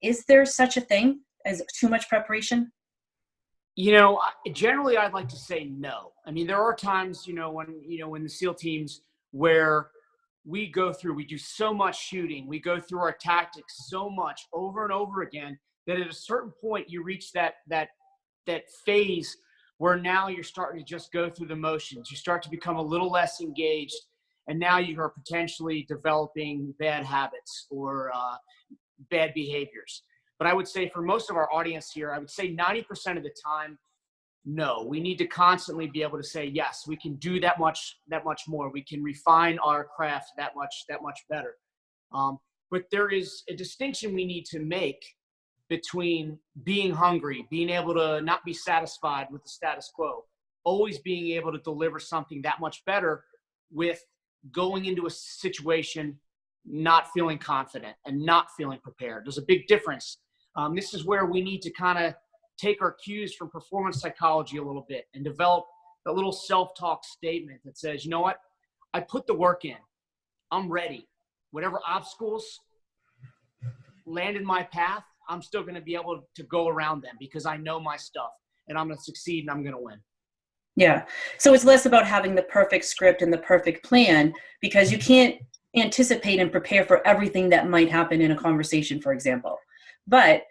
Is there such a thing as too much preparation? Generally I'd like to say no. I mean, there are times, when the SEAL teams where we do so much shooting, we go through our tactics so much over and over again that at a certain point you reach that phase where now you're starting to just go through the motions. You start to become a little less engaged, and now you are potentially developing bad habits or bad behaviors. But I would say for most of our audience here, I would say 90% of the time, no. We need to constantly be able to say, yes, we can do that much more. We can refine our craft that much better. But there is a distinction we need to make between being hungry, being able to not be satisfied with the status quo, always being able to deliver something that much better, with going into a situation not feeling confident and not feeling prepared. There's a big difference. This is where we need to kind of take our cues from performance psychology a little bit and develop a little self-talk statement that says, you know what? I put the work in. I'm ready. Whatever obstacles land in my path, I'm still going to be able to go around them because I know my stuff and I'm going to succeed and I'm going to win. Yeah. So it's less about having the perfect script and the perfect plan, because you can't anticipate and prepare for everything that might happen in a conversation, for example. But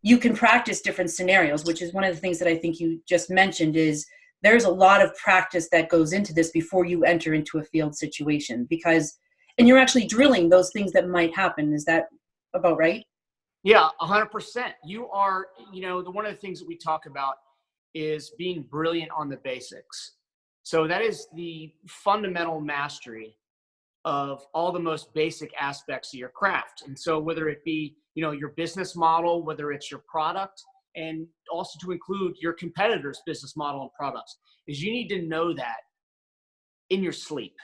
you can practice different scenarios, which is one of the things that I think you just mentioned. Is there's a lot of practice that goes into this before you enter into a field situation, and you're actually drilling those things that might happen. Is that about right? Yeah, 100%. You are, one of the things that we talk about is being brilliant on the basics. So that is the fundamental mastery of all the most basic aspects of your craft. And so whether it be, your business model, whether it's your product, and also to include your competitor's business model and products, is you need to know that in your sleep,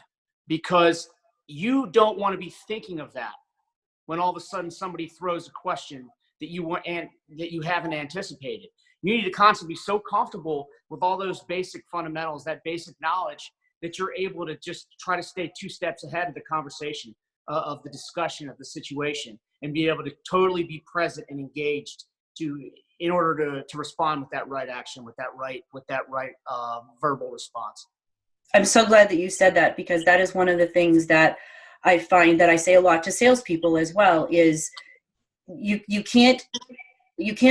because you don't want to be thinking of that when all of a sudden somebody throws a question that you haven't anticipated. You need to constantly be so comfortable with all those basic fundamentals, that basic knowledge, that you're able to just try to stay 2 steps ahead of the conversation, of the discussion, of the situation, and be able to totally be present and engaged in order to respond with that right action, with that right verbal response. I'm so glad that you said that, because that is one of the things that I find that I say a lot to salespeople as well, is you can't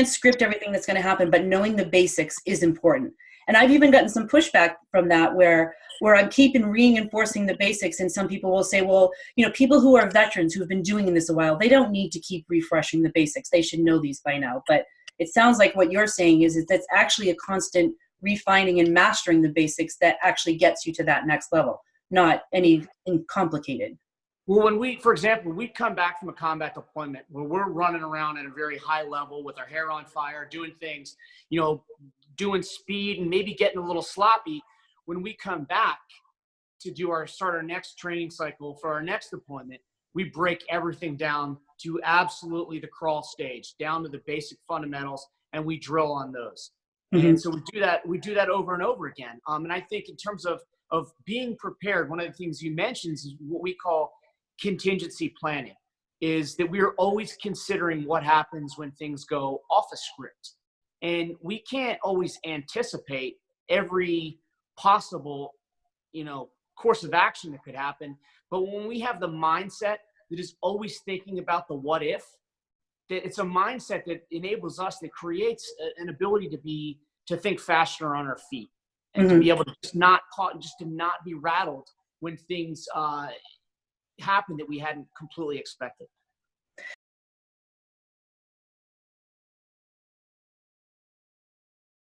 script everything that's going to happen, but knowing the basics is important. And I've even gotten some pushback from that where I'm keeping reinforcing the basics. And some people will say, well, people who are veterans who've been doing this a while, they don't need to keep refreshing the basics. They should know these by now. But it sounds like what you're saying is that's actually a constant refining and mastering the basics that actually gets you to that next level, not anything complicated. Well, for example, we come back from a combat deployment where we're running around at a very high level with our hair on fire, doing things, doing speed and maybe getting a little sloppy. When we come back to start our next training cycle for our next deployment, we break everything down to absolutely the crawl stage, down to the basic fundamentals, and we drill on those. Mm-hmm. And so we do that over and over again. And I think in terms of being prepared, one of the things you mentioned is what we call contingency planning, is that we are always considering what happens when things go off a script. And we can't always anticipate every possible, course of action that could happen. But when we have the mindset that is always thinking about the what if, that it's a mindset that enables us, that creates an ability to think faster on our feet, and mm-hmm. to be able to just to not be rattled when things happen that we hadn't completely expected.